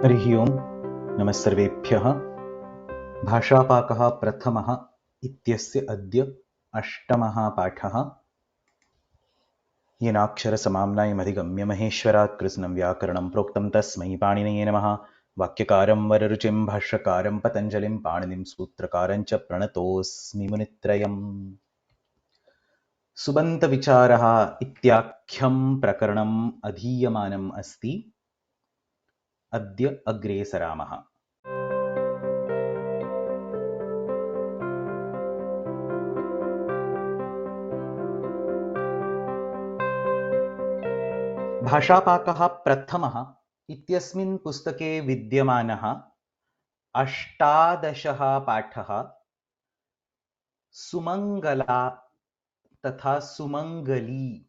हरिः ओम् नमः सर्वेभ्यः। भाषापाकः प्रथमः इत्यस्य अद्य अष्टमः पाठः। येनाक्षरसमाम्नायमधिगम्य महेश्वरात् कृत्स्नं व्याकरणं प्रोक्तं तस्मै पाणिनये नमः। वाक्यकारं वररुचिं भाष्यकारं पतञ्जलिं पाणिनिं सूत्रकारं च प्रणतोऽस्मि मुनित्रयम्। सुबन्तविचारः इत्याख्यं प्रकरणम् अधीयमानम् अस्ति। अद्य अग्रे सरामः। भाषापाकः प्रथमः इत्यस्मिन् पुस्तके विद्यमानः अष्टादशः पाठः सुमङ्गला तथा सुमङ्गली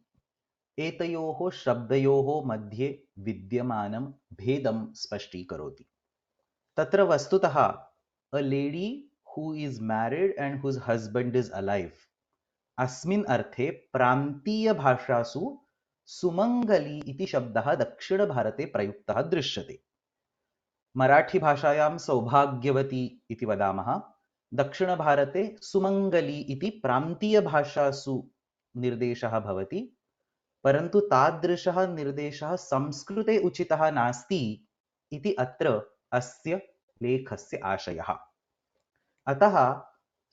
एतयोः शब्दयोः मध्ये विद्यमानं भेदं स्पष्टीकरोति। तत्र वस्तुतः a lady who is married and whose husband is alive अस्मिन् अर्थे प्रान्तीयभाषासु सुमङ्गली इति शब्दः दक्षिणभारते प्रयुक्तः दृश्यते। मराठीभाषायां सौभाग्यवती इति वदामः। दक्षिणभारते सुमङ्गली इति प्रान्तीयभाषासु निर्देशः भवति, परन्तु तादृशः निर्देशः संस्कृते उचितः नास्ति इति अत्र अस्य लेखस्य आशयः। अतः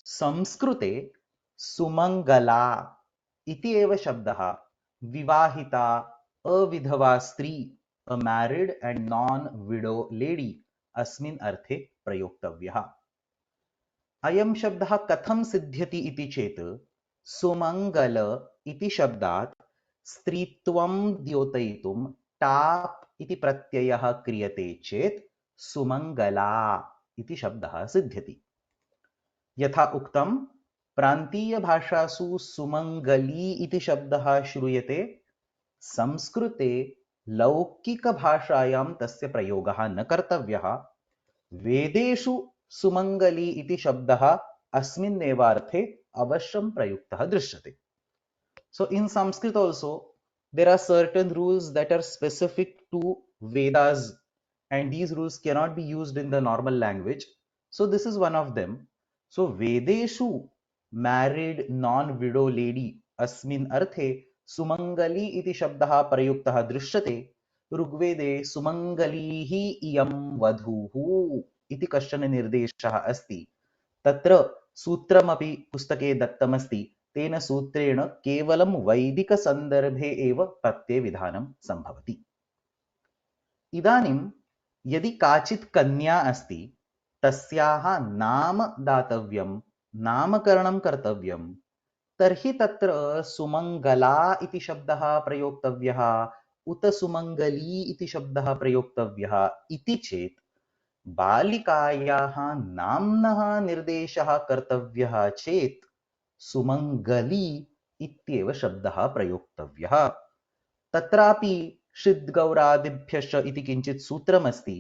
संस्कृते सुमङ्गला इति एव शब्दः विवाहिता अविधवा स्त्री a married and non-widow lady अस्मिन् अर्थे प्रयोक्तव्यः। अयं शब्दः कथं सिद्ध्यति इति चेत् सुमङ्गल इति शब्दात् स्त्रीत्वं द्योतयितुं टाप् इति प्रत्ययः क्रियते चेत् सुमङ्गला इति शब्दः सिद्ध्यति। यथा उक्तं प्रान्तीयभाषासु सुमङ्गली इति शब्दः श्रूयते, संस्कृते लौकिकभाषायां तस्य प्रयोगः न कर्तव्यः। वेदेषु सुमङ्गली इति शब्दः अस्मिन्नेव अर्थे अवश्यं प्रयुक्तः दृश्यते। So in Sanskrit also there are certain rules that are specific to Vedas and these rules cannot be used in the normal language. So this is one of them. So Vedeshu married non-widow lady अस्मिन् अर्थे सुमङ्गली इति शब्दः प्रयुक्तः दृश्यते। ऋग्वेदे सुमङ्गलीः इयं वधूः इति कश्चन निर्देशः अस्ति। तत्र सूत्रमपि पुस्तके दत्तमस्ति। तेन सूत्रेण केवलं वैदिकसन्दर्भे एव प्रत्ययविधानं सम्भवति। इदानीं यदि काचित् कन्या अस्ति, तस्याः नाम दातव्यं, नामकरणं कर्तव्यं, तर्हि तत्र सुमङ्गला इति शब्दः प्रयोक्तव्यः उत सुमङ्गली इति शब्दः प्रयोक्तव्यः इति चेत् बालिकायाः नाम्नः निर्देशः कर्तव्यः चेत् सुमङ्गली इत्येव शब्दः प्रयोक्तव्यः। तत्रापि षिद्गौरादिभ्यश्च इति किञ्चित् सूत्रमस्ति।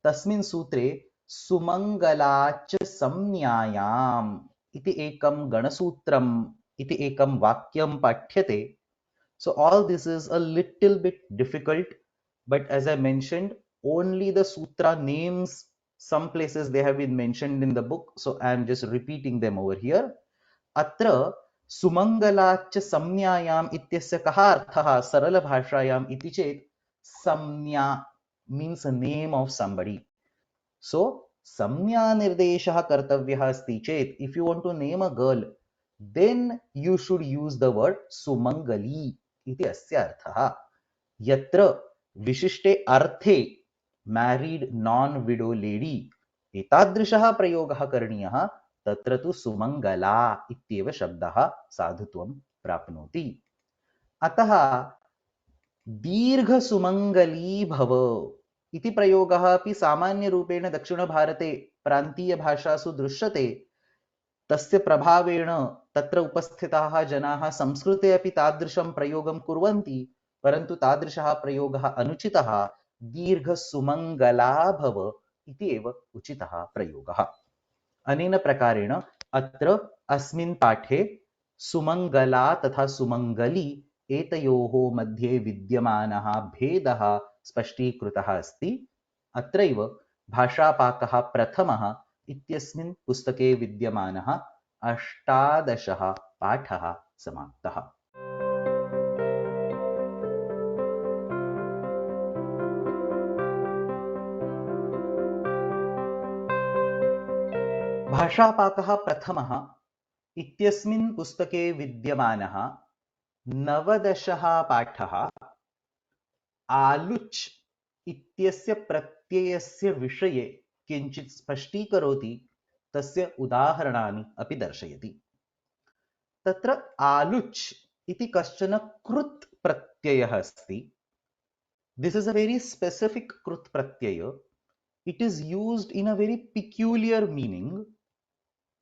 तस्मिन् सूत्रे सुमङ्गलाच संज्ञायाम् इति एकं गणसूत्रम् इति एकं वाक्यं पाठ्यते. So all this is a little bit difficult, but as I mentioned, only the sutra names, some places they have been mentioned in the book, so I am just repeating them over here. अत्र सुमङ्गलाच संज्ञायाम् इत्यस्य कः अर्थः सरलभाषायाम् इति चेत् संज्ञा means a name of somebody. So संज्ञा निर्देशः कर्तव्यः अस्ति चेत् if you want to name a girl, then you should use the word सुमङ्गली इति अस्य अर्थः। यत्र विशिष्टे अर्थे मैरिड नॉन विडो लेडी एतादृशः प्रयोगः करणीयः, तत्र तु सुमङ्गला इत्येव शब्दः साधुत्वं प्राप्नोति। अतः दीर्घसुमङ्गली भव इति प्रयोगः अपि सामान्यरूपेण दक्षिणभारते प्रान्तीयभाषासु दृश्यते। तस्य प्रभावेण तत्र उपस्थिताः जनाः संस्कृते अपि तादृशं प्रयोगं कुर्वन्ति, परन्तु तादृशः प्रयोगः अनुचितः। दीर्घसुमङ्गला भव इति एव उचितः प्रयोगः। अनेन प्रकारेण अत्र अस्मिन् पाठे सुमङ्गला तथा सुमङ्गली एतयोः मध्ये विद्यमानः भेदः स्पष्टीकृतः अस्ति। अत्रैव भाषापाकः प्रथमः इत्यस्मिन् पुस्तके विद्यमानः 18 पाठः समाप्तः। भाषापाकः प्रथमः इत्यस्मिन् पुस्तके विद्यमानः 19 पाठः आलुच् इत्यस्य प्रत्ययस्य विषये किञ्चित् स्पष्टीकरोति, तस्य उदाहरणानि अपि दर्शयति। तत्र आलुच् इति कश्चन कृत् प्रत्ययः अस्ति। This is a very specific krut pratyaya. It is used in a very peculiar meaning.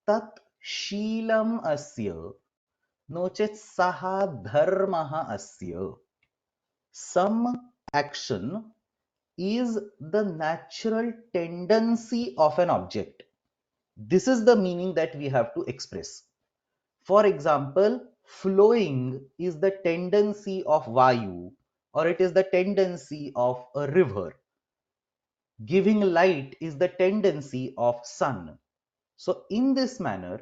Tat Sheelam asya, no chet saha dharmah asya. Some action is the natural tendency of an object. This is the meaning that we have to express. For example, flowing is the tendency of Vayu, or it is the tendency of a river. Giving light is the tendency of sun. So in this manner,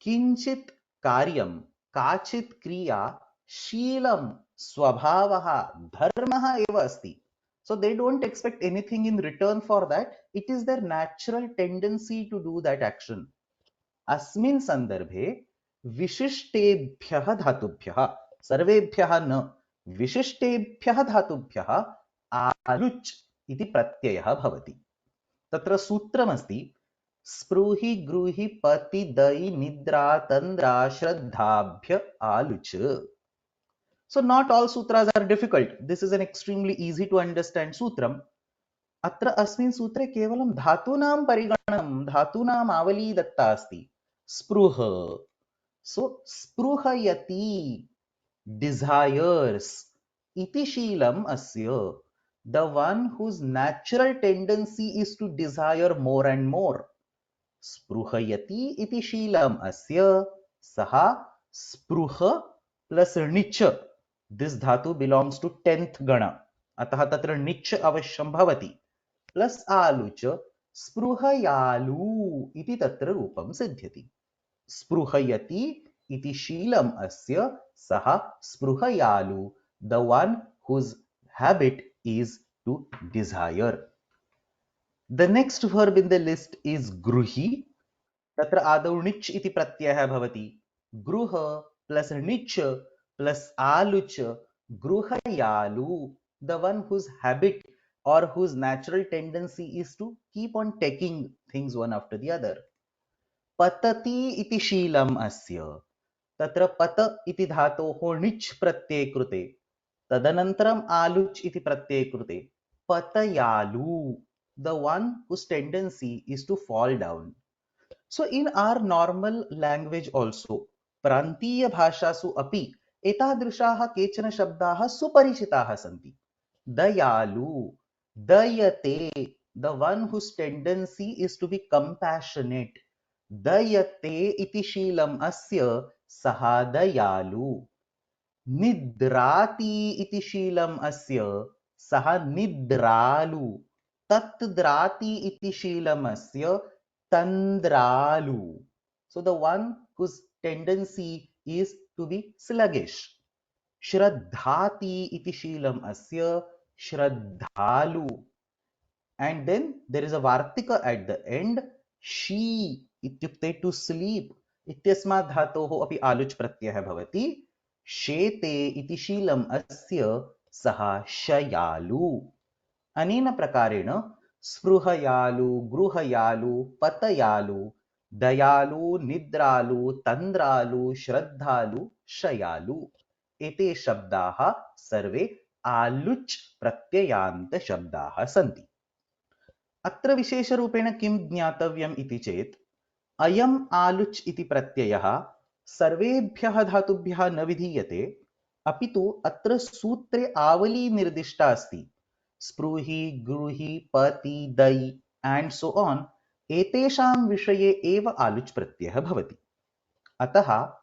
किंचित कार्यम काचित क्रिया शीलम स्वभावः धर्मः एव अस्ति. So they don't expect anything in return for that. It is their natural tendency to do that action. अस्मिन् संदर्भे विशिष्टेभ्यः धातुभ्यः, सर्वेभ्यः न, विशिष्टेभ्यः धातुभ्यः आलुच् इति प्रत्ययः भवति. तत्र सूत्रमस्ति स्पृहि गृहि पति दयि निद्रा तंद्रा श्रद्धाभ्य आलुच. So not all sutras are difficult. This is an extremely easy to understand sutram. अत्र अस्मिन् सूत्रे केवलं धातूनां परिगणनं, धातूनाम् आवली दत्ता अस्ति. स्पृह, so स्पृहयति, desires, इति शीलम् अस्य, the one whose natural tendency is to desire more and more. स्पृहयति इति शीलम् अस्य, सः स्पृह प्लस णिच्, दिस धातु बिलोंग्स टू 10th गण, अतः तत्र णिच् अवश्यं भवति, प्लस आलुच स्पृहयालु इति तत्र रूपं सिद्ध्यति. स्पृहयति इति शीलम् अस्य, सः स्पृहयालु, the one whose habit is to desire. The next verb in the list is gruhi. तत्र आदौ णिच् इति प्रत्ययः भवति. गृह प्लस णिच् प्लस आलुच, गृहयालु, the one whose habit or whose natural tendency is to keep on taking things one after the other. पतति इति शीलम् अस्य. तत्र पत इति धातोः णिच् प्रत्यये कृते, तदनन्तरम् आलुच् इति प्रत्यये कृते पतयालु, the one whose tendency is to fall down. So in our normal language also, प्रान्तीय भाषासु अपि एतादृशाः केचन शब्दाः सुपरिचिताः सन्ति. दयालु, दयते, the one whose tendency is to be compassionate. दयते इति शीलम् अस्य, सः दयालु. निद्राति इति शीलम् अस्य, सः निद्रालु. तद्राति इति शीलम् अस्य, tandralu. So the one whose tendency is to be sluggish. Shraddhati iti shilam asya, shraddhalu. And then there is a vartika at the end. She ityukte to sleep. इत्यस्मात् धातोः अपि आलुच् प्रत्ययः भवति. शेते इति शीलम् अस्य, सः शयालु. अनेन प्रकारेण स्पृहयालु, गृहयालु, पतयालु, दयालु, निद्रालु, तंद्रालु, श्रद्धालु, शयालु, एते शब्दाः सर्वे आलुच् प्रत्ययान्त शब्दाः सन्ति. अत्र विशेषरूपेण किं ज्ञातव्यम् इति चेत्, अयम् आलुच् इति प्रत्ययः सर्वेभ्यः धातुभ्यः न विधीयते, अपितु अत्र सूत्रे आवली निर्दिष्टा अस्ति. स्पृहि, गृहि, पति, दयि and so on, एतेषां विषये एव आलुच् प्रत्ययः भवति. अतः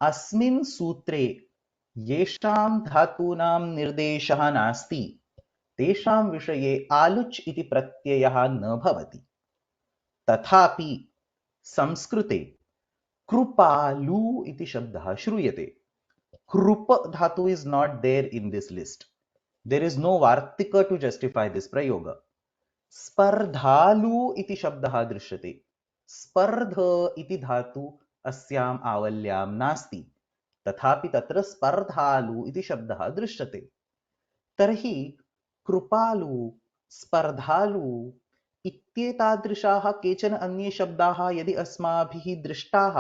अस्मिन् सूत्रे येषां धातूनां निर्देशः नास्ति, तेषां विषये आलुच् इति प्रत्ययः न भवति। तथापि संस्कृते कृपालु इति शब्दः श्रूयते। कृप धातु is not there in this list. There is no vartika to justify this prayoga. स्पर्धालु इति शब्दः दृश्यते। स्पर्ध इति धातु अस्याम् आवल्यां नास्ति, तथापि तत्र स्पर्धालु इति शब्दः दृश्यते। तर्हि कृपालु, स्पर्धालु इत्येतादृशाः केचन अन्ये शब्दाः यदि अस्माभिः दृष्टाः,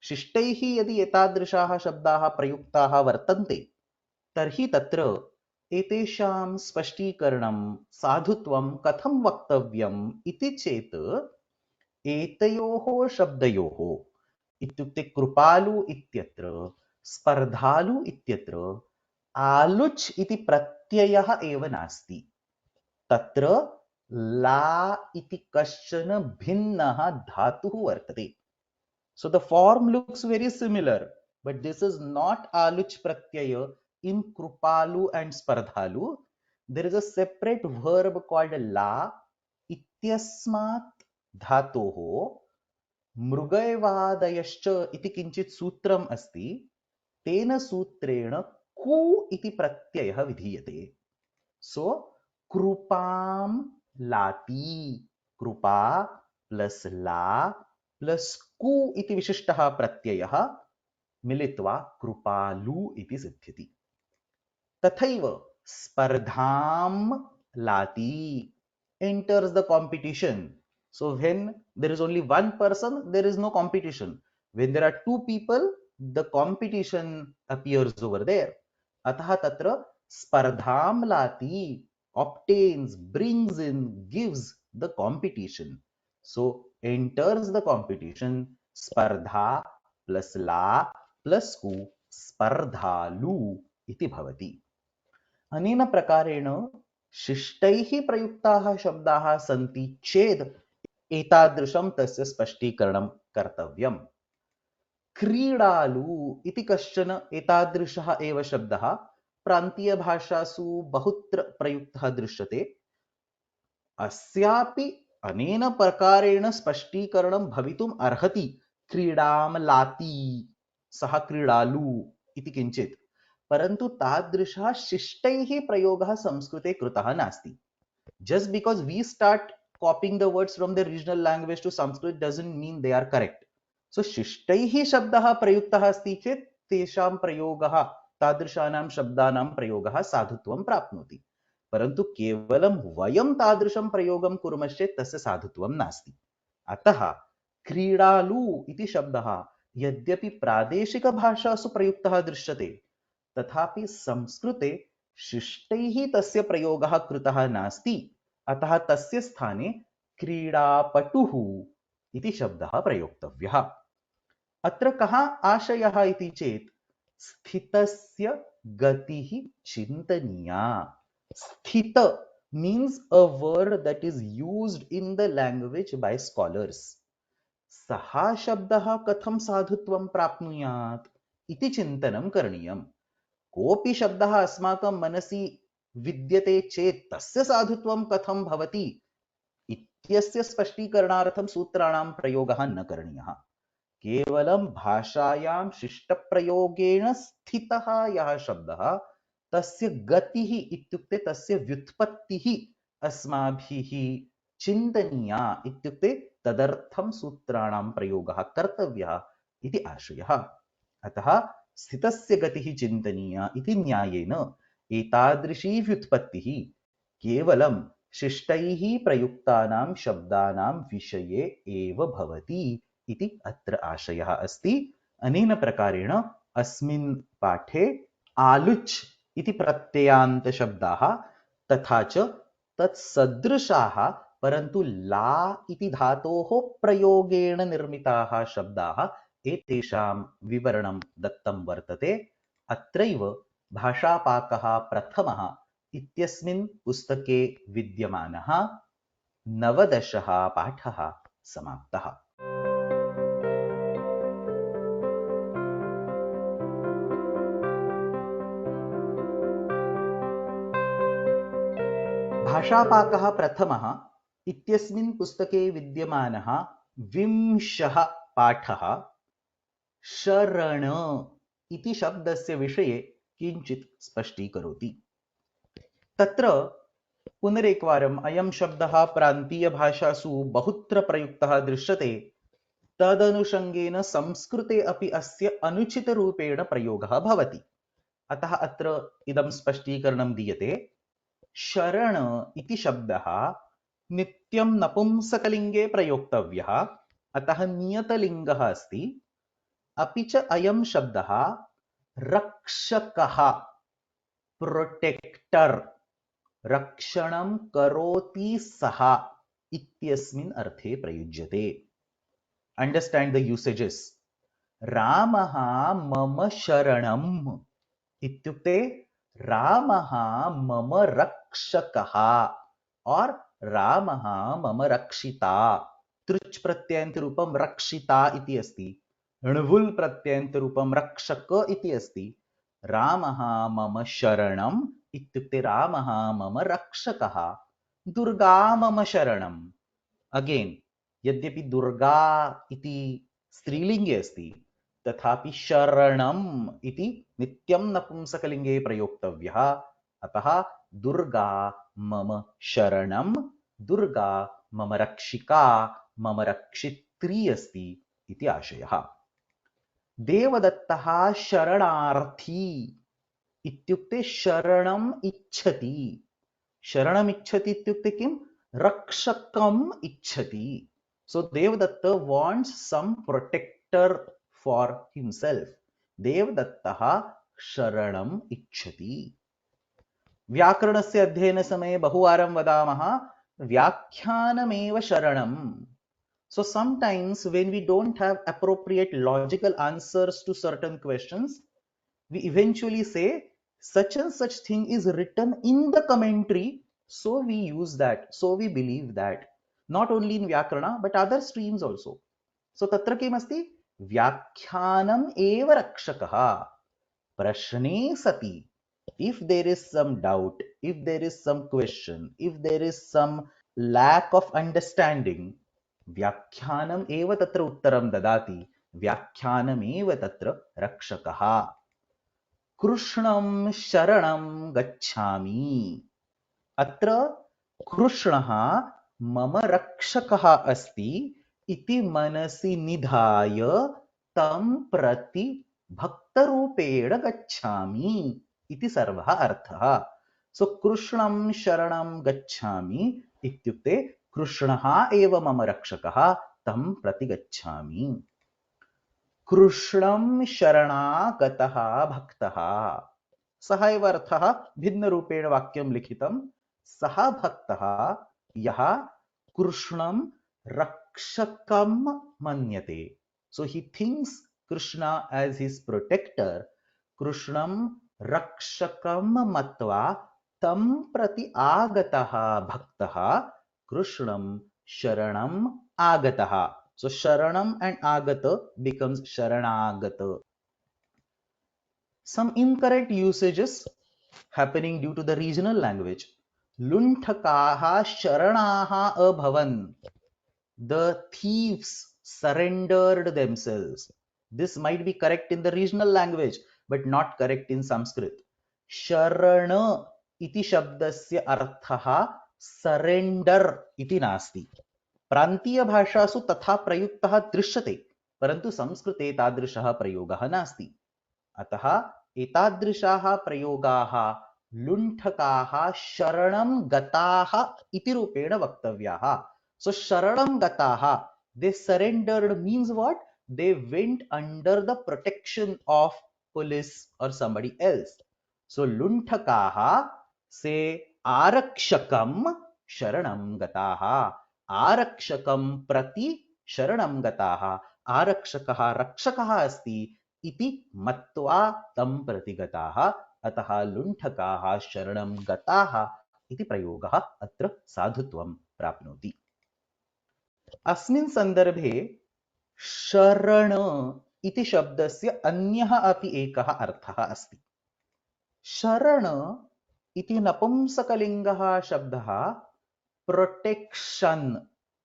शिष्टैः यदि एतादृशाः शब्दाः प्रयुक्ताः वर्तन्ते, तर्हि तत्र एतेषां स्पष्टीकरणं, साधुत्वं कथं वक्तव्यम् इति चेत् एतयोः शब्दयोः इत्युक्ते कृपालु इत्यत्र, स्पर्धालु इत्यत्र आलुच् इति प्रत्ययः एव नास्ति। तत्र ला इति कश्चन भिन्नः धातुः वर्तते। So the form looks very similar, but this is not aluch pratyaya in krupalu and spardhalu. There is a separate verb called la. Ityasmat dhatoho मृगैवादयश्च इति किंचित सूत्रम अस्ति। तेन सूत्रेण कु इति प्रत्ययः विधीयते। सो कृपां लाति, कृपा प्लस ला प्लस कु इति विशिष्टः प्रत्ययः मिलित्वा कृपालु इति सिद्ध्यति। तथैव स्पर्धां लाति enters the competition. So when there is only one person, there is no competition. When there are two people, the competition appears over there. Atah tatra spardham lati obtains, brings in, gives the competition. So enters the competition spardha plus la plus ku spardhalu iti bhavati. अनेन प्रकारेण शिष्टैः प्रयुक्ताः शब्दाः सन्ति चेत् एतादृशं तस्य स्पष्टीकरणं कर्तव्यम्। क्रीडालु इति कश्चन एतादृशः एव शब्दः प्रान्तीयभाषासु बहुत्र प्रयुक्तः दृश्यते। अस्यापि अनेन प्रकारेण स्पष्टीकरणं भवितुम् अर्हति। क्रीडां लाति, सः क्रीडालु इति किञ्चित्, परन्तु तादृशः शिष्टैः प्रयोगः संस्कृते कृतः नास्ति। Just because we start copying the words from the regional language to Sanskrit doesn't mean they are correct. So शिष्टैः शब्दः प्रयुक्तः अस्ति चेत् तेषां प्रयोगः, तादृशानां शब्दानां प्रयोगः साधुत्वं प्राप्नोति। परन्तु केवलं वयं तादृशं प्रयोगं कुर्मश्चेत् तस्य साधुत्वं नास्ति। अतः क्रीडालु इति शब्दः यद्यपि प्रादेशिकभाषासु प्रयुक्तः दृश्यते, तथापि संस्कृते शिष्टैः तस्य प्रयोगः कृतः नास्ति। अतः तस्य स्थाने क्रीडापटुः इति शब्दः प्रयोक्तव्यः। अत्र कः आशयः इति चेत् स्थितस्य गतिः चिन्तनीया। स्थित means a word that is used in the language by scholars. सः शब्दः कथं साधुत्वं प्राप्नुयात् इति चिन्तनं करणीयम्। कोऽपि शब्दः अस्माकं मनसि विद्यते चेत् तस्य साधुत्वं कथं भवति इत्यस्य स्पष्टीकरणार्थं सूत्राणां प्रयोगः न करणीयः। केवलं भाषायां शिष्टप्रयोगेण स्थितः यः शब्दः, तस्य गतिः इत्युक्ते तस्य व्युत्पत्तिः अस्माभिः चिन्तनीया, इत्युक्ते तदर्थं सूत्राणां प्रयोगः कर्तव्यः इति आशयः। अतः स्थितस्य गतिः चिन्तनीया इति न्यायेन एतादृशी व्युत्पत्तिः केवलं शिष्टैः प्रयुक्तानां शब्दानां विषये एव भवति इति अत्र आशयः अस्ति। अनेन प्रकारेण अस्मिन् पाठे आलुच् इति प्रत्ययान्त शब्दाः तथा च तत्सदृशाः परन्तु ला इति धातोः प्रयोगेण निर्मिताः शब्दाः एतेषां विवरणं दत्तं वर्तते। अत्रैव भाषापाकः प्रथमः इत्यस्मिन् पुस्तके विद्यमानः 19 पाठः समाप्तः। भाषापाकः प्रथमः इत्यस्मिन् पुस्तके विद्यमानः 20 पाठः शरण इति शब्दस्य विषये किञ्चित् स्पष्टीकरोति। तत्र पुनरेकवारम् अयं शब्दः प्रान्तीयभाषासु बहुत्र प्रयुक्तः दृश्यते। तदनुषङ्गेन संस्कृते अपि अस्य अनुचितरूपेण प्रयोगः भवति। अतः अत्र इदं स्पष्टीकरणं दीयते। शरण इति शब्दः नित्यं नपुंसकलिङ्गे प्रयोक्तव्यः, अतः नियतलिङ्गः अस्ति। अपि च अयं शब्दः रक्षकः, प्रोटेक्टर, रक्षणं करोति सः इत्यस्मिन् अर्थे प्रयुज्यते। Understand the usages. रामः मम शरणम् इत्युक्ते रामः मम रक्षकः और रामः मम रक्षिता। तृच् प्रत्ययन्तरूपं रक्षिता इति अस्ति, णवुल् प्रत्ययन्तरूपं रक्षक इति अस्ति। रामः मम शरणम् इत्युक्ते रामः मम रक्षकः, दुर्गा मम शरणम्। अगेन, यद्यपि दुर्गा इति स्त्रीलिंगे अस्ति, तथापि शरणम् इति नित्यं नपुंसकलिंगे प्रयोक्तव्यः। अतः दुर्गा मम शरणम्, दुर्गा मम रक्षिका, मम रक्षित्री अस्ति इति आशयः। देवदत्तः शरणार्थी इत्युक्ते शरणम् इच्छति। शरणम् इच्छति इत्युक्ते किं? रक्षकम् इच्छति। So Devadatta wants some protector for himself. Devadattah sharanam इच्छति। व्याकरणस्य अध्ययनसमये बहुवारं वदामः व्याख्यानमेव शरणम्। So sometimes when we don't have appropriate logical answers to certain questions, we eventually say such and such thing is written in the commentary, so we use that, so we believe that. Not only in Vyakarana, but other streams also. So tatra kim asti? Vyakhyanam eva rakshakaha. Prashne sati. If there is some doubt, if there is some question, if there is some lack of understanding, Vyakhyanam eva tatra uttaram dadati. Vyakhyanam eva tatra rakshakaha. कृष्णं शरणं गच्छामि। अत्र कृष्णः मम रक्षकः अस्ति इति मनसि निधाय तं प्रति भक्तरूपेण गच्छामि इति सर्वः अर्थः। सो कृष्णं शरणं गच्छामि इत्युक्ते कृष्णः एव मम रक्षकः, तं प्रति गच्छामि। कृष्णं शरणागतः भक्तः, सः एव अर्थः भिन्नरूपेण वाक्यं लिखितं। सः भक्तः यः कृष्णं रक्षकं मन्यते, so he thinks Krishna as his protector, कृष्णं रक्षकं मत्वा तं प्रति आगतः भक्तः कृष्णं शरणम् आगतः। So Sharanam and Agata becomes Sharanagata. Some incorrect usages happening due to the regional language. Lunthakaha Sharanaha Abhavan. The thieves surrendered themselves. This might be correct in the regional language, but not correct in Sanskrit. Sharana iti shabdasya arthaha surrender iti nasti. प्रांतीय भाषासु तथा प्रयुक्तः दृश्यते, परंतु संस्कृते तादृशः प्रयोगः नास्ति। अतः एतादृशाः प्रयोगाः लुण्ठकाः शरणं गताः इति रूपेण वक्तव्याः। सो शरणं गताः, they surrendered means what? They went under the protection of police or somebody else. So लुण्ठकाः से आरक्षकं शरणं गताः, आरक्षकं प्रति शरणं गताः। आरक्षकः रक्षकः अस्ति इति मत्वा तं प्रति गताः, अतः लुण्ठकाः शरणं गताः इति प्रयोगः अत्र साधुत्वं प्राप्नोति। अस्मिन् सन्दर्भे शरण इति शब्दस्य अन्यः अपि एकः अर्थः अस्ति। शरण इति नपुंसकलिङ्गः शब्दः प्रोटेक्शन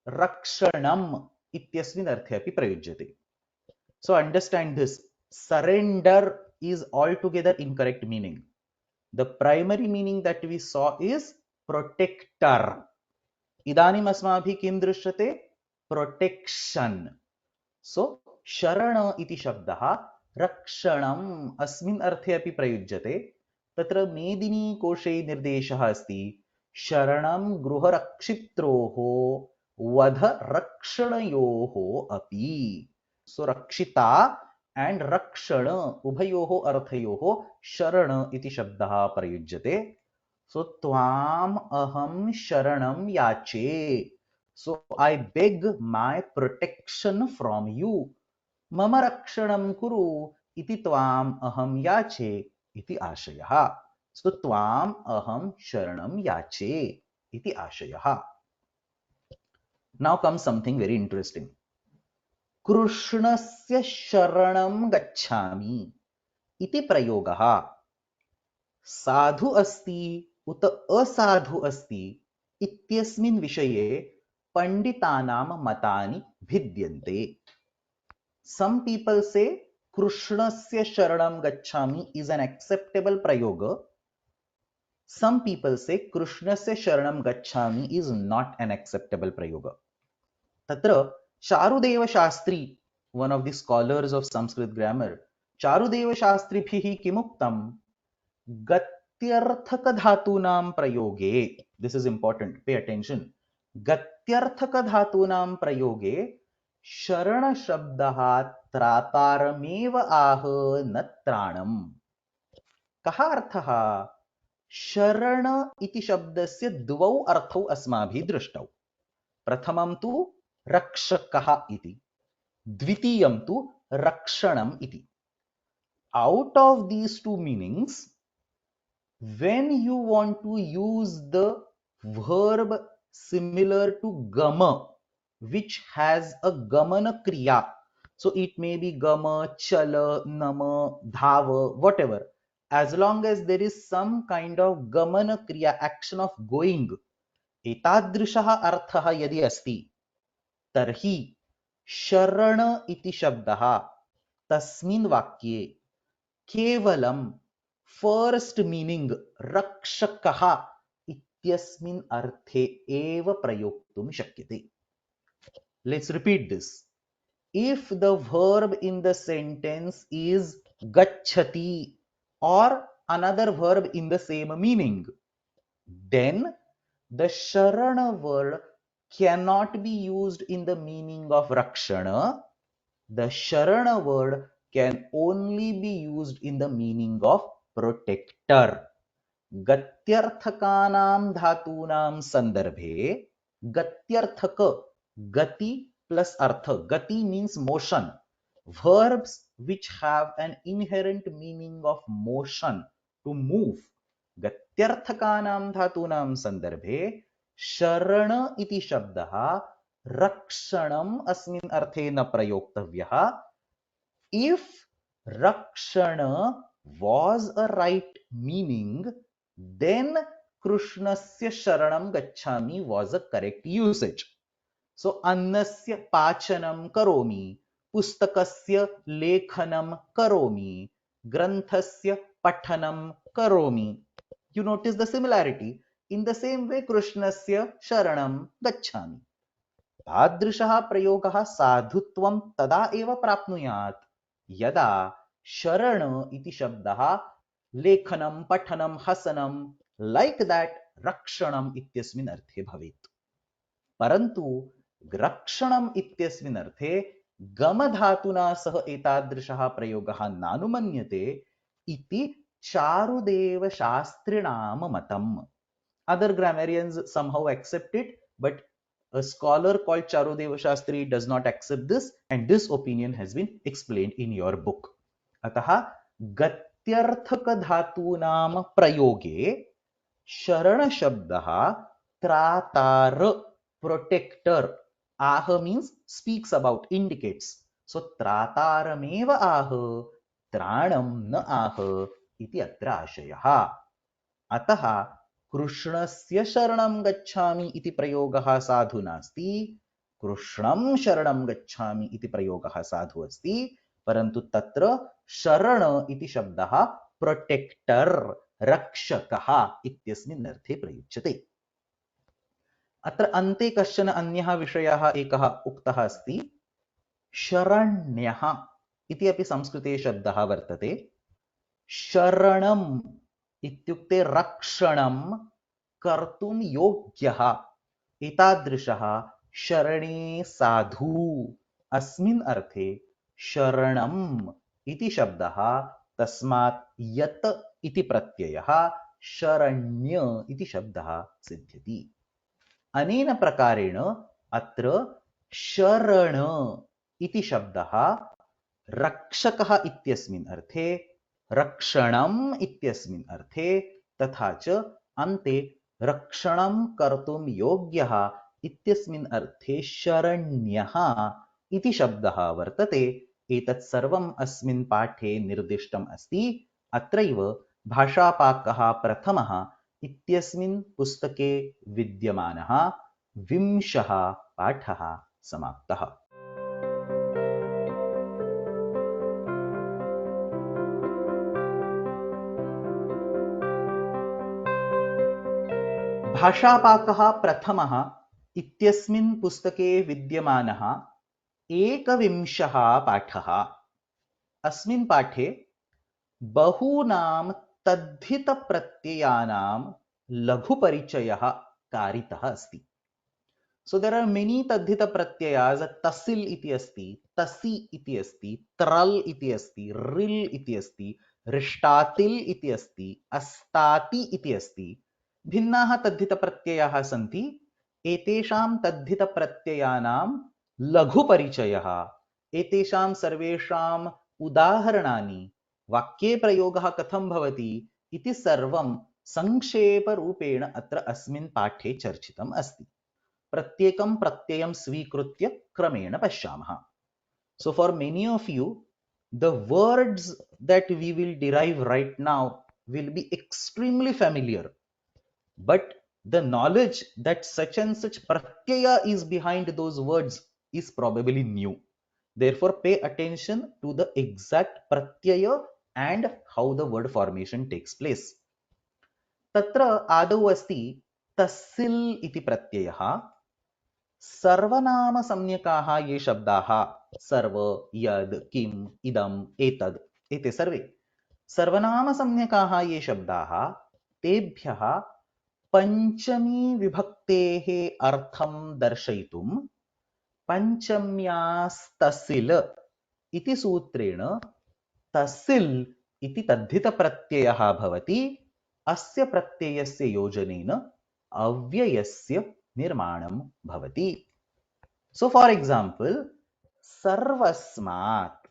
रक्षणम् इत्यस्मिन् अर्थे अपि प्रयुज्यते. So understand this. Surrender is altogether incorrect meaning. The primary meaning that we saw is protector. इदानीम् अस्माभिः किं दृश्यते? Protection. So शरण इति शब्दः रक्षणम् अस्मिन् अर्थे अपि प्रयुज्यते. तत्र मेदिनीकोशे निर्देशः अस्ति शरणं गृहरक्षित्रोः वधरक्षणयोः अपि. सो रक्षिता एंड रक्षण उभयोः अर्थयोः शरण इति शब्दः प्रयुज्यते. सो त्वाम् अहं शरणं याचे. So I beg my protection from you. मम रक्षणं कुरु इति त्वाम् अहं याचे इति आशयः. सो त्वाम् अहं शरणं याचे इति आशयः. Now comes something very interesting. कृष्णस्य शरणं गच्छामि इति प्रयोगः साधु अस्ति उत असाधु अस्ति इत्यस्मिन् विषये पंडितानां मतानि भिद्यन्ते. Some people say कृष्णस्य शरणं गच्छामि is an acceptable प्रयोग. Some people say कृष्णस्य शरणं गच्छामि is not an acceptable प्रयोग. तत्र चारुदेव Shastri, one of the scholars of Sanskrit grammar, चारुदेव शास्त्रीभिः किमुक्तं? गत्यर्थक धातूनां प्रयोगे, this is important, pay attention, गत्यर्थक धातूनां प्रयोगे शरण शब्दः त्रातारमेव आह न त्राणम्. कः अर्थः? शरण इति शब्दस्य द्वौ अर्थौ अस्माभिः दृष्टौ. प्रथमं तु रक्षकः इति, द्वितीयं तु रक्षणम् इति. Out of these two meanings, when you want to use the verb similar to gama, which has a gamana kriya, so it may be gama, chala, nama, dhava, whatever, as long as there is some kind of gamana kriya, action of going, एतादृशः अर्थः यदि अस्ति तर्हि शरण इति शब्दः तस्मिन् वाक्ये केवलं फर्स्ट मीनिंग रक्षकः इत्यस्मिन् अर्थे एव प्रयोक्तुं शक्यते. Let's repeat this. If the verb in the sentence is gacchati or another verb in the same meaning, then the sharana word cannot be used in the meaning of rakshana. The sharana word can only be used in the meaning of protector. गत्यर्थकानां धातूनां संदर्भे गत्यर्थक, gati plus artha. Gati means motion. Verbs which have an inherent meaning of motion, to move. गत्यर्थकानां धातूनां संदर्भे शरण इति शब्दः रक्षणम् अस्मिन् अर्थे न प्रयोक्तव्यः. If rakshana was a right meaning, then krishnasya sharanam gacchami was a correct usage. So annasya pachanam karomi, pustakasya lekhanam karomi, granthasya pathanam karomi. You notice the similarity. In the same way, krishnasya sharanam gacchami. तादृशः प्रयोगः साधुत्वं तदा एव प्राप्नुयात् यदा शरण इति शब्दः लेखनं, पठनं, हसनं, लाइक दैट रक्षणम् इत्यस्मिन् अर्थे भवेत्. परन्तु रक्षणम् इत्यस्मिन् अर्थे गमधातुना सह एतादृशः प्रयोगः नानुमन्यते इति चारुदेव शास्त्रिणां मतम्. Other grammarians somehow accept it, but a scholar called Charudeva Shastri does not accept this, and this opinion has been explained in your book. अतः गत्यर्थक धातूनां प्रयोगे शरण शब्दः त्रातार, protector, ah means speaks about, indicates. So त्रातारमेव आह, त्राणं न आह इति अत्र आशयः. अतः कृष्णस्य शरणं गच्छामि इति प्रयोगः साधु नास्ति, कृष्णं शरणं गच्छामि इति प्रयोगः साधु अस्ति, परन्तु तत्र शरण इति शब्दः प्रोटेक्टर रक्षकः इत्यस्मिन् अर्थे प्रयुज्यते। अत्र अन्ते कश्चन अन्यः विषयः एकः उक्तः अस्ति, शरण्यः इति अपि संस्कृते शब्दः वर्तते। शरणम् इत्युक्ते रक्षणं कर्तुं योग्यः, एतादृशः शरणे साधु, अस्मिन् अर्थे शरणम् इति शब्दः, तस्मात् यत् इति प्रत्ययः शरण्य इति शब्दः सिद्ध्यति। अनेन प्रकारेण अत्र शरण इति शब्दः रक्षकः इत्यस्मिन् अर्थे, रक्षणम् इत्यस्मिन् अर्थे, तथा च अन्ते रक्षणं कर्तुं योग्यः इत्यस्मिन् अर्थे शरण्यः इति शब्दः वर्तते। एतत् सर्वम् अस्मिन् पाठे निर्दिष्टम् अस्ति। अत्रैव भाषापाकः प्रथमः इत्यस्मिन् पुस्तके विद्यमानः 20 पाठः समाप्तः। भाषापाकः प्रथमः इत्यस्मिन् पुस्तके विद्यमानः 21 पाठः। अस्मिन् पाठे बहूनां तद्धितप्रत्ययानां लघुपरिचयः कारितः अस्ति। So there are many तद्धित प्रत्ययास, तसिल इति अस्ति, तसि इति अस्ति, त्रल इति अस्ति, रिल इति अस्ति, रिष्टातिल इति अस्ति, अस्ताति इति अस्ति। भिन्नाः तद्धित प्रत्ययाः सन्ति। एतेषां तद्धित प्रत्ययानां लघुपरिचयः, एतेषां सर्वेषाम् उदाहरणानि, वाक्ये प्रयोगः कथं भवति इति सर्वं संक्षेपरूपेण अत्र अस्मिन् पाठे चर्चितम् अस्ति। प्रत्येकं प्रत्ययं स्वीकृत्य क्रमेण पश्यामः। So for many of you, the words that we will derive right now will be extremely familiar, but the knowledge that such and such pratyaya is behind those words is probably new. Therefore, pay attention to the exact pratyaya and how the word formation takes place. तत्र आदौ अस्ति तस्सिल इति प्रत्ययः। सर्वनाम संज्ञकाः ये शब्दाः, सर्व, यद्, किम्, इदम्, एतद्, एते सर्वे सर्वनाम संज्ञकाः ये शब्दाः, तेभ्यः पंचमी विभक्तेः अर्थं दर्शयितुं पंचम्यास्तसिल इति सूत्रेण तसिल इति तद्धित प्रत्ययः भवति। अस्य प्रत्ययस्य योजनेन अव्ययस्य निर्माणं भवति। So for example, सर्वस्मात्,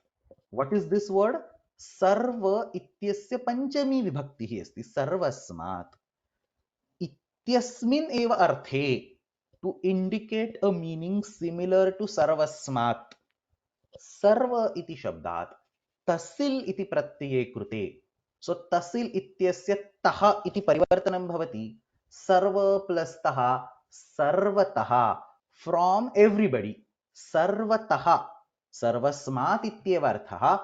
what is this word? सर्व इत्यस्य पंचमी विभक्तिः अस्ति, सर्वस्मात्। इत्यस्मिन् एव अर्थे, to indicate a meaning similar to सर्वस्मात्, सर्व इति शब्दात् तसिल इति प्रत्यये कृते, so तसिल इत्यस्य तः इति परिवर्तनं भवति। सर्व प्लस तः सर्वतः, from everybody, सर्वतः, सर्वस्मात् इत्येव अर्थः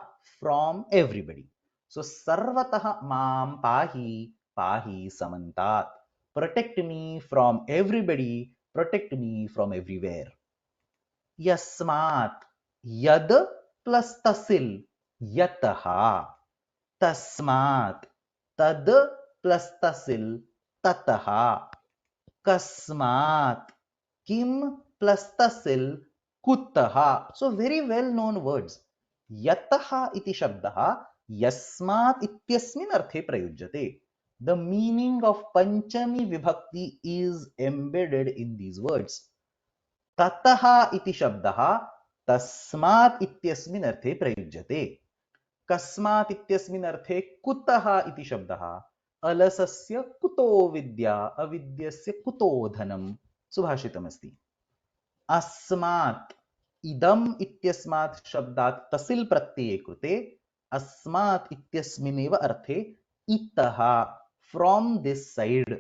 from everybody. So सर्वतः मां पाहि, पाहि समन्तात्, protect me from everybody, protect me from everywhere. यस्मात्, यद प्लस तसिल, यतः। तस्मात्, तद प्लस तसिल, ततः। कस्मात्, किम प्लस तसिल, कुतः। So very well known words. यतः इति शब्दः यस्मात् इत्यस्मिन् अर्थे प्रयुज्यते. The meaning of panchami vibhakti is embedded in these words. ततः इति शब्दः तस्मात् इत्यस्मिन् अर्थे प्रयुज्यते। कस्मात् इत्यस्मिन् अर्थे कुतः इति शब्दः अलसस्य कुतो विद्या, अविद्यस्य कुतो धनं सुभाषितमस्ति। अस्मात्, इदम् इत्यस्मात् शब्दात् तसिल प्रत्यये कृते अस्मात् इत्यस्मिन्नेव अर्थे इतः, from this side.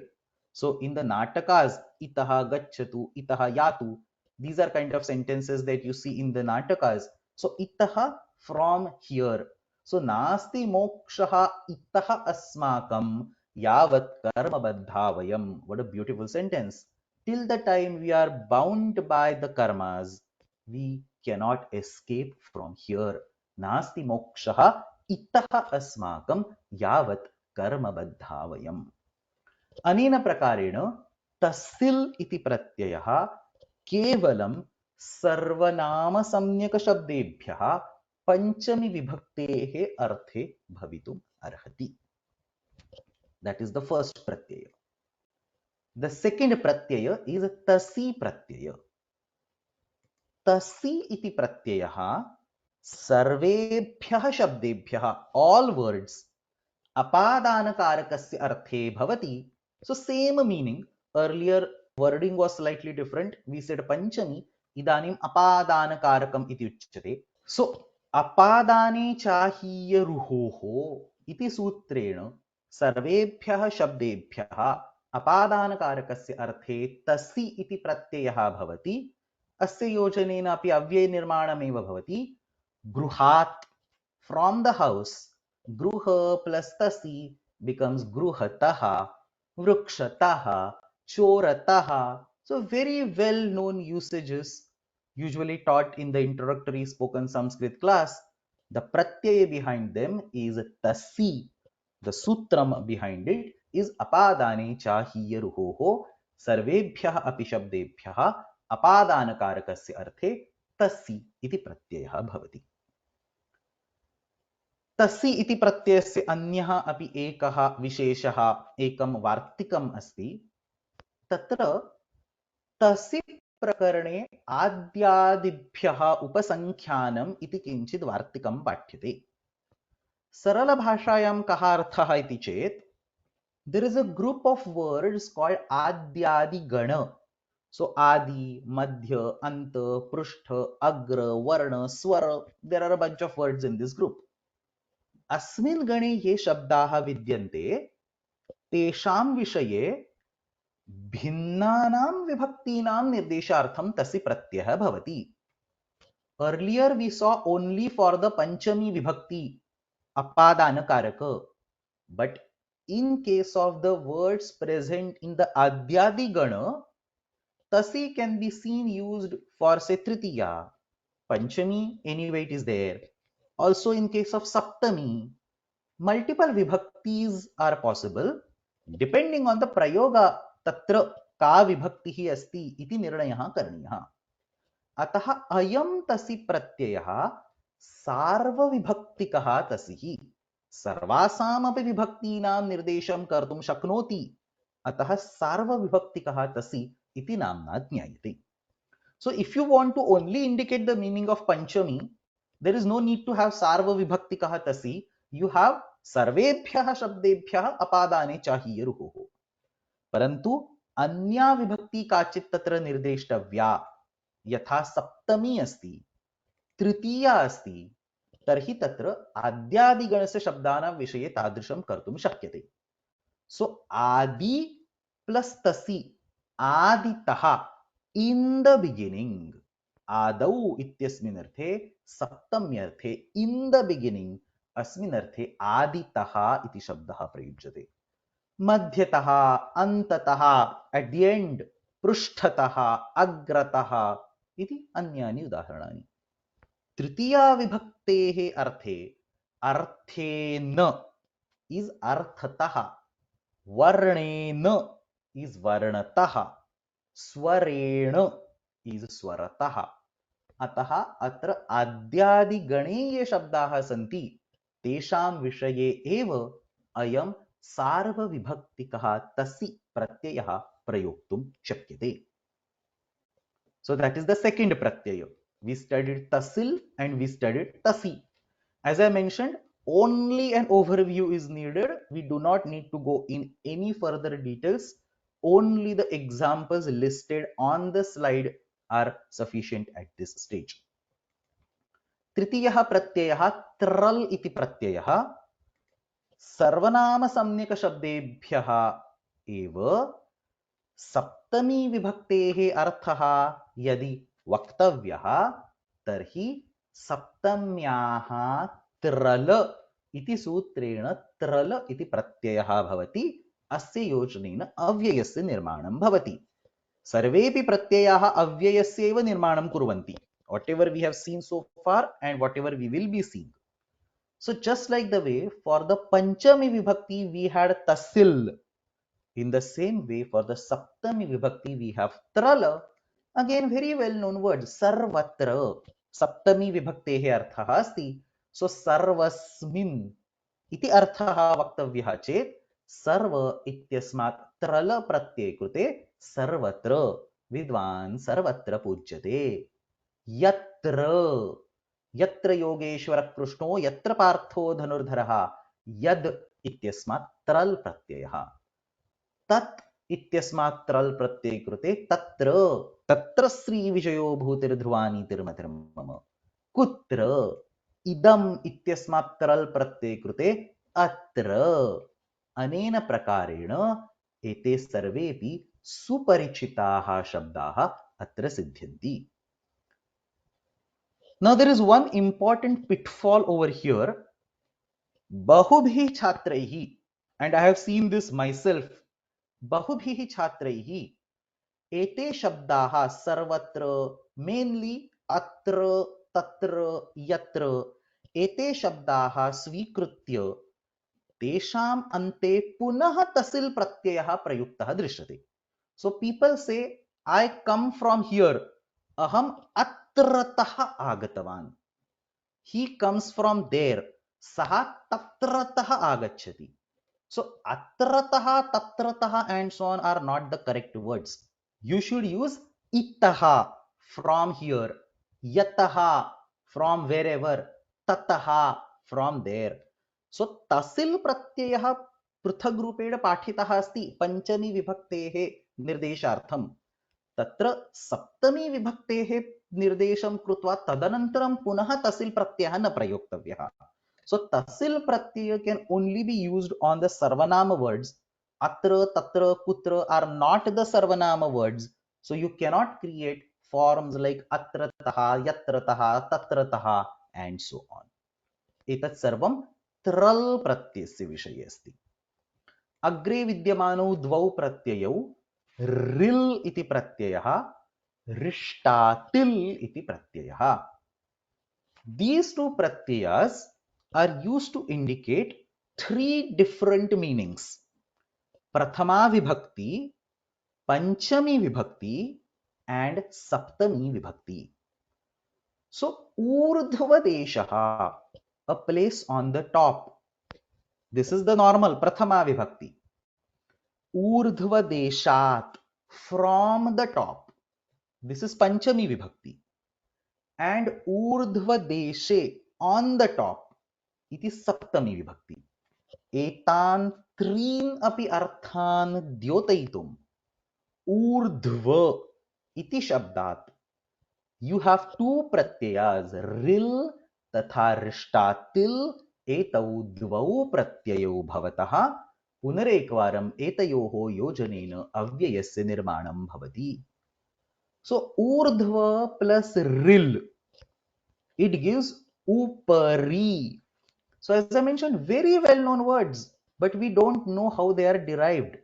So in the natakas, itaha gacchatu, itaha yatu, these are kind of sentences that you see in the natakas. So itaha, from here. So nasti mokshaha itaha asmakam yavat karma baddhavayam. What a beautiful sentence. Till the time we are bound by the karmas, we cannot escape from here. Nasti mokshaha itaha asmakam yavat karma baddhavayam. अनेन प्रकारेण तस्सिल् इति प्रत्ययः केवलं सर्वनाम सम्यक शब्देभ्यः पंचमी विभक्तेः अर्थे भवितुम् अर्हति. That is the first pratyaya. The second pratyaya is tasi pratyaya. तसी इति प्रत्ययः सर्वेभ्यः शब्देभ्यः, all words, अपादानकारकस्य अर्थे भवति. So same meaning. Earlier wording was slightly different. We said panchami, इदानीम् अपादानकारकम् इति उच्यते. So अपादाने चाहिए रुहोः इति सूत्रेण सर्वेभ्यः शब्देभ्यः अपादानकारकस्य अर्थे तसि इति प्रत्ययः भवति. अस्य योजनेन अपि अव्ययनिर्माणमेव भवति. गृहात्, from the house, gruha plus tasi becomes gruhataha, vrukshataha, chorataha. So very well known usages usually taught in the introductory spoken Sanskrit class. The pratyaya behind them is tasi. The sutram behind it is apadane chahiya ruhoho sarvebhyah api shabdebhyah अपादानकारकस्य अर्थे तसी इति प्रत्ययः भवति. तसी इति प्रत्ययस्य अन्यः अपि एकः विशेषः, एकं वार्तिकम् अस्ति. तत्र तसी प्रकरणे आद्यादिभ्यः उपसंख्यानम् इति किञ्चित् वार्तिकं पाठ्यते. सरलभाषायां कः अर्थः इति चेत्, there is a group of words called आद्यादिगण. So adi, madhya, anta, prushtha, agra, varna, swara, there are a bunch of words in this group. अस्मिन् गणे ये शब्दाः विद्यन्ते तेषां विषये भिन्नानां विभक्तीनां निर्देशार्थं तसि प्रत्ययः भवति. Earlier we saw only for the panchami vibhakti apadanakaraka, but in case of the words present in the adyadi gana, tasi can be seen used for say tritiya, panchami, anyway it is there. Also in case of saptami, multiple vibhaktis are possible depending on the prayoga. Tatra ka vibhaktihi asti iti nirnayah karaniyah. अतः अयं तसि प्रत्ययः सार्वविभक्तिकः तसिः, सर्वासामपि विभक्तीनां निर्देशं कर्तुं शक्नोति. अतः सार्वविभक्तिकः तसि इति नाम्ना ज्ञायते. So if you want to only indicate the meaning of panchami, there is no need to have sarvavibhaktikah tasi. You have sarvebhyah shabdebhyah apadane chahiye ruhoh. Parantu anya vibhakti kachit tatra nirdeshtavya. यथा सप्तमी अस्ति, तृतीया अस्ति, तर्हि तत्र आद्यादिगणस्य शब्दानां विषये तादृशं कर्तुं शक्यते. सो आदि प्लस तसि, आदितः, in the beginning, आदौ इत्यस्मिन् अर्थे, सप्तम्यर्थे in the beginning, अस्मिन् अर्थे आदितः इति शब्दः प्रयुज्यते. मध्यतः, अन्ततः, at the end, पृष्ठतः, अग्रतः इति अन्यानि उदाहरणानि. तृतीया विभक्तेः अर्थे अर्थेन इज अर्थतः, वर्णेन इज वर्णतः, स्वरेण इज स्वरतः. अतः अत्र आद्यादिगणे ये शब्दाः सन्ति तेषां विषये एव अयं सार्वविभक्तिकः तसि प्रत्ययः प्रयोक्तुं शक्यते. So that is the second pratyaya. We studied tasil and we studied tasi. As I mentioned, only an overview is needed. We do not need to go in any further details. Only the examples listed on the slide are sufficient at this stage. तृतीयः प्रत्ययः त्रल इति प्रत्ययः. सर्वनाम सम्यक शब्देभ्यः एव सप्तमी विभक्तेः अर्थः यदि वक्तव्यः तर्हि सप्तम्याः त्रल इति सूत्रेण त्रल इति प्रत्ययः भवति। अस्य योजनेन अव्ययस्य निर्माणं भवति। सर्वेपि प्रत्ययाः अव्ययस्य एव निर्माणं कुर्वन्ति। Whatever we have seen so far and whatever we will be seeing. So just like the way for the Panchami Vibhakti we had tasil, in the same way for the Saptami Vibhakti we have trala. Again very well known word sarvatra. Saptami Vibhakteः अर्थः अस्ति, so सर्वस्मिन् इति अर्थः वक्तव्यः चेत् सर्व इत्यस्मात् त्रल प्रत्यये कृते सर्वत्र, विद्वान् सर्वत्र पूज्यते। यत्र यत्र योगेश्वर कृष्णो यत्र पार्थो धनुर्धरः, यद इत्यस्मात् त्रल प्रत्ययः। तत् इत्यस्मात् त्रल प्रत्यये कृते तत्र, तत्र श्री विजयो भूतिर्ध्रुवानीतिर्मतिर्मम। कुत्र इदम् इत्यस्मात् त्रल प्रत्यये कृते अत्र। अनेन प्रकारेण एते सर्वेपि सुपरिचिताः शब्दाः अत्र सिद्ध्यन्ति। Now there is one important pitfall over here. बहुभिः छात्रैः, and I have seen this myself, बहुभिः छात्रैः एते शब्दाः सर्वत्र, मेनली अत्र, तत्र, यत्र, एते शब्दाः स्वीकृत्य तेषाम् अन्ते पुनः तसिल प्रत्ययः प्रयुक्तः दृश्यते। So people say I come from here, अहम् अत्रतः आगतवान्। He comes from there, सः तत्रतः आगच्छति। So atratah, tatratah and so on are not the correct words. You should use itaha, from here, yataha, from wherever, tataha, from there. So tasil pratyayah पृथग् रूपेण पाठितः अस्ति पंचमी विभक्तेः निर्देशार्थं। तत्र सप्तमी विभक्तेः निर्देशं कृत्वा तदनन्तरं पुनः तसिल प्रत्ययः न प्रयोक्तव्यः। So tasil pratyaya can only be used on the sarvanama words. Atra, tatra, kutra are not the sarvanama words. So you cannot create forms like atrataha, yatrataha, tatrataha and so on. एतत् सर्वं त्रल प्रत्ययस्य विषये अस्ति। अग्रे विद्यमानौ द्वौ प्रत्ययौ रिल इति प्रत्ययः, रिष्टातिल इति प्रत्ययः। These two pratyayas are used to indicate three different meanings: Prathama Vibhakti, Panchami Vibhakti and Saptami Vibhakti. So Urdhva Deshaha, a place on the top. This is the normal Prathama Vibhakti. Urdhva Deshat, from the top. This is Panchami Vibhakti. And Urdhva Deshe, on the top. Iti Saptami Vibhakti. एतान् त्रीन् अपि अर्थान् द्योतयितुम् ऊर्ध्व इति शब्दात् you have two pratyayas रिल तथा रिष्टातिल। एतौ द्वौ प्रत्ययौ भवतः पुनरेकवारम् एतयोः योजनेन अव्ययस्य निर्माणं भवति। So ऊर्ध्व plus reel, it gives upari. So as I mentioned, very well known words, but we don't know how they are derived.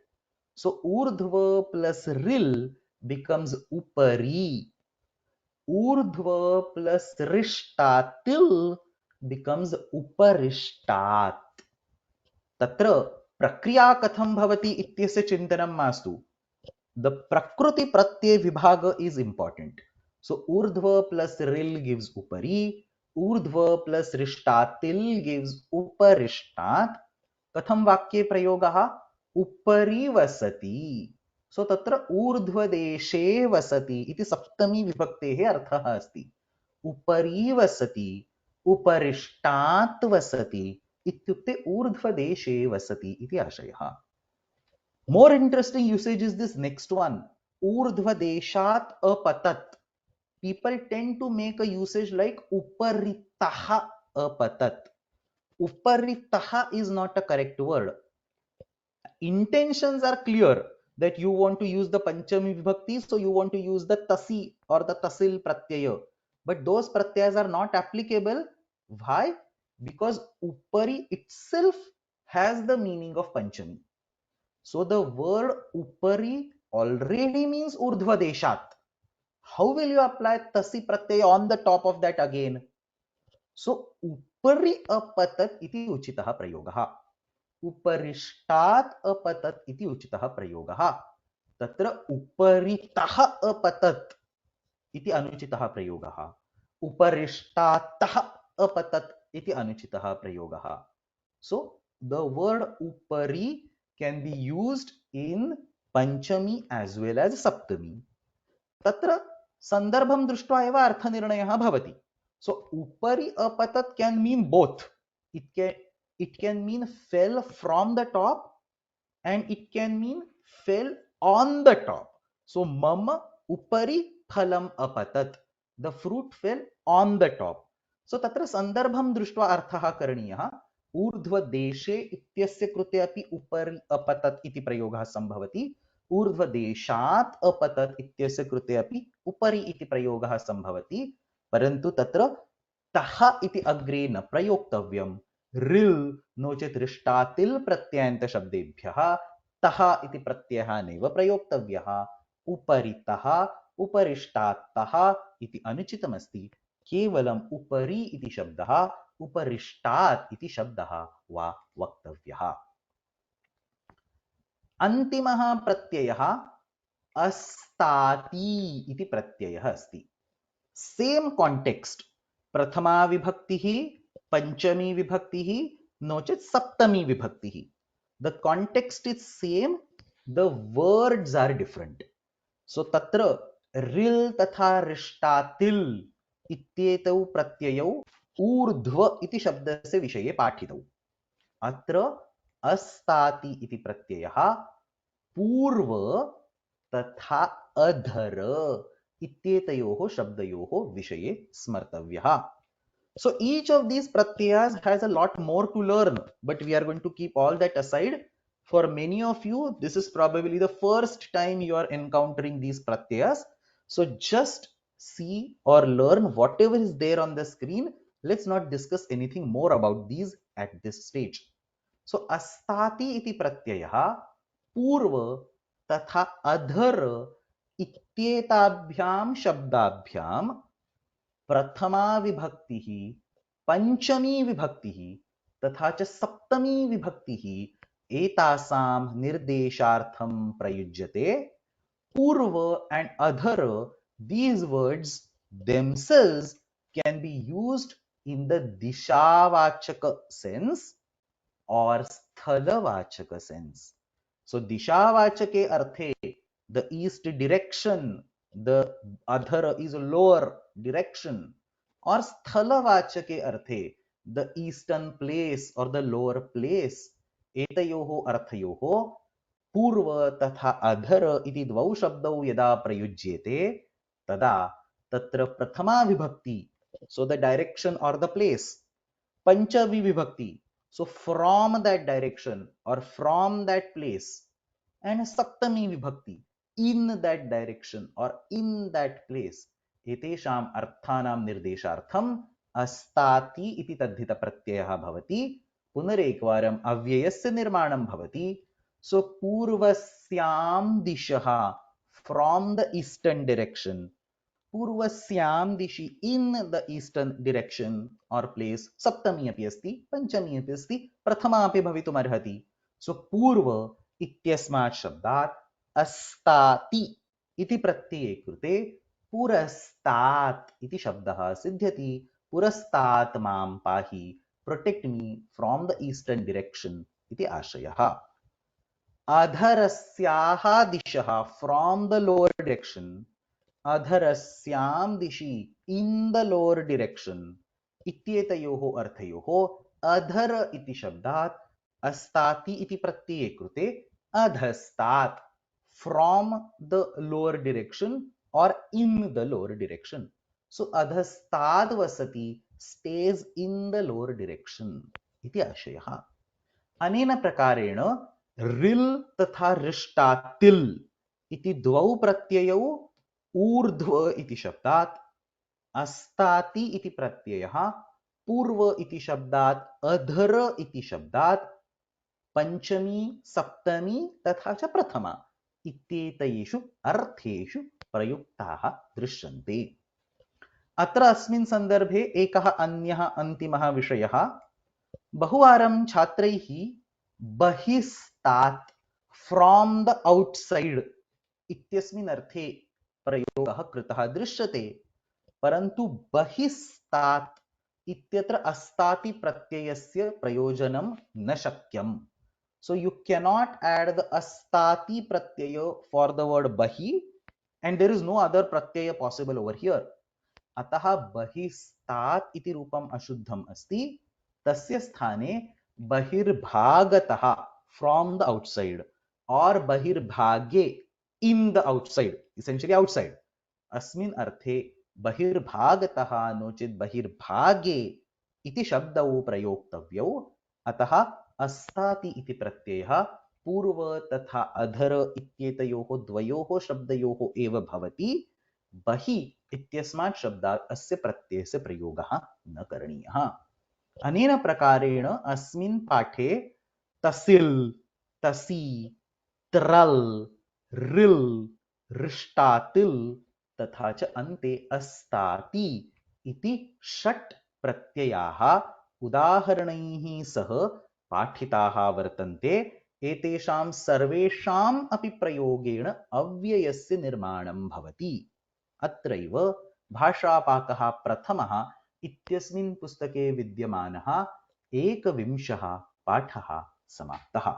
So urdhva plus ril becomes upari. Urdhva plus rishtatil becomes uparishtat. Tatra prakriya katham bhavati ityasya chintanam mastu. The prakriti pratyay vibhaga is important. So urdhva plus ril gives upari. ऊर्ध्व plus रिष्टातिल gives उपर्ष्टात्। कथं वाक्ये प्रयोगः? उपरि वसति। सो तत्र ऊर्ध्वदेशे वसति इति सप्तमी विभक्तेः अर्थः अस्ति। उपरि वसति, उपरिष्टात् वसति इत्युक्ते ऊर्ध्वदेशे वसति इति आशयः। More interesting usage is this next one, ऊर्ध्वदेशात् अपतत्. People tend to make a usage like uparitaha apatat. Uparitaha is not a correct word. Intentions are clear that you want to use the Panchami Vibhakti, so you want to use the Tasi or the Tasil Pratyaya. But those Pratyayas are not applicable. Why? Because Upari itself has the meaning of Panchami. So the word Upari already means Urdhva Deshat. How will you apply Tasi Pratyaya on the top of that again? So Upari apatat iti uchitah prayogaha. उपरिष्टात् अपतत् इति उचितः प्रयोगः. तत्र उपरितः अपतत् इति अनुचितः प्रयोगः. उपरिष्टात्तः अपतत् इति अनुचितः प्रयोगः. So the word upari can be used in panchami as well as saptami. तत्र संदर्भं दृष्ट्वा एव अर्थनिर्णयः भवति. So upari apatat can mean both. It can mean fell from the top and it can mean fell on the top. So mama upari phalam apatat. The fruit fell on the top. So tatra sandarbham drishtva arthah karaniyah. ऊर्ध्व देशे इत्यस्य कृते अपि उपरि अपतत् इति प्रयोगः संभवति. ऊर्ध्व देशात् अपतत् इत्यस्य कृते अपि उपरि इति प्रयोगः संभवति. परन्तु तत्र तः इति अग्रे न प्रयोक्तव्यम्. रिल् नो चेत् रिष्टातिल् प्रत्ययान्त शब्देभ्यः तः इति प्रत्ययः नैव प्रयोक्तव्यः. उपरितः उपरिष्टात्तः इति अनुचितमस्ति. केवलम् उपरि इति शब्दः उपरिष्टात् इति शब्दः वा वक्तव्यः. अन्तिमः प्रत्ययः अस्ताति इति प्रत्ययः अस्ति. Same context. प्रथमा विभक्तिः, पंचमी विभक्तिः, नो चेत् सप्तमी विभक्तिः. The context is same, the words are different. So तत्र रिल् तथा रिष्टातिल् इत्येतौ प्रत्ययौ ऊर्ध्व इति शब्दस्य विषये पाठितौ. अत्र अस्ताति इति प्रत्ययः पूर्व तथा अधर इत्येतयोः शब्दयोः विषये स्मर्तव्यः. So each of these pratyayas has a lot more to learn, but we are going to keep all that aside. For many of you, this is probably the first time you are encountering these pratyayas. So just see or learn whatever is there on the screen. Let's not discuss anything more about these at this stage. So astati iti pratyayah पूर्व तथा अधर इत्येताभ्यां शब्दाभ्यां प्रथमा विभक्तिः, पंचमी विभक्तिः तथा च सप्तमी विभक्तिः एतासां निर्देशार्थं प्रयुज्यते. पूर्व and adhara, these words themselves can be used in the dishavachaka sense or sthalavachaka sense. So dishavachake arthe, the east direction, the adhara is a lower direction, or sthalavachake arthe, the eastern place or the lower place. एतयोः अर्थयोः पूर्व तथा अधर इति द्वौ शब्दौ यदा प्रयुज्येते तदा तत्र प्रथमा विभक्ति, so the direction or the place, पंचमी विभक्ति, so from that direction or from that place, and saptami vibhakti, in that direction or in that place. एतेषाम् अर्थानां निर्देशार्थम् अस्ताति इति तद्धित प्रत्ययः भवति. पुनरेकवारम् अव्ययस्य निर्माणं भवति. So पूर्वस्यां दिशः, from the eastern direction. पूर्वस्यां दिशि, in the eastern direction or place. सप्तमी अपि अस्ति, पंचमी अपि अस्ति, प्रथमा अपि भवितुम् अर्हति. So पूर्व इत्यस्मात् शब्दात् अस्ताति इति प्रत्यये कृते पुरस्तात् इति शब्दः सिद्ध्यति. पुरस्तात् मां पाहि, protect me from the eastern direction इति आशयः. अधरस्याः दिशः, फ्रॉम द लोअर डायरेक्शन. अधरस्यां दिशि, इन द लोअर डायरेक्शन. इत्येतयोः अर्थयोः अधर इति शब्दात् अस्ताति इति प्रत्यये कृते अधस्तात्, from the lower direction or in the lower direction. So adhastad vasati, stays in the lower direction. इति आशयः। अनेन प्रकारेण रिल् तथा रिष्टातिल् इति द्वौ प्रत्ययौ ऊर्ध्व इति शब्दात्, अस्ताति इति प्रत्ययः पूर्व इति शब्दात्, अधर इति शब्दात्, पंचमी सप्तमी तथा च प्रथमा इत्येतेषु अर्थेषु प्रयुक्ताः दृश्यन्ते। अत्र अस्मिन् सन्दर्भे एकः अन्यः अन्तिमः विषयः, बहुवारं छात्रैः बहिस्तात्, फ्रॉम द आउटसाइड इत्यस्मिन् अर्थे प्रयोगः कृतः दृश्यते, परन्तु बहिस्तात् इत्यत्र अस्ताति प्रत्ययस्य प्रयोजनं न शक्यम्. So you cannot add the astati pratyaya for the word bahi, and there is no other pratyaya possible over here. अतः बहिस्तात् इति रूपम् अशुद्धम् अस्ति, तस्य स्थाने बहिर्भागतः, फ्रॉम द आउटसाइड, और बहिर्भागे, in the outside, essentially outside, अस्मिन् अर्थे बहिर्भागतः नो चेत् बहिर्भागे इति शब्दौ प्रयोक्तव्यौ. अतः अस्ताति इति प्रत्ययः पूर्व तथा अधर इत्येतयोः द्वयोः शब्दयोः एव भवति. बहि इत्यस्मात् शब्दात् अस्य प्रत्ययस्य प्रयोगः न करणीयः. अनेन प्रकारेण अस्मिन् पाठे तसिल्, तसि, त्रल्, रिल्, रिष्टातिल् तथा च अन्ते अस्ताति इति षट् प्रत्ययाः उदाहरणैः सह पाठिताः वर्तन्ते. एतेषां सर्वेषाम् अपि प्रयोगेण अव्ययस्य निर्माणं भवति. अत्रैव भाषापाकः प्रथमः इत्यस्मिन् पुस्तके विद्यमानः 21 पाठः समाप्तः.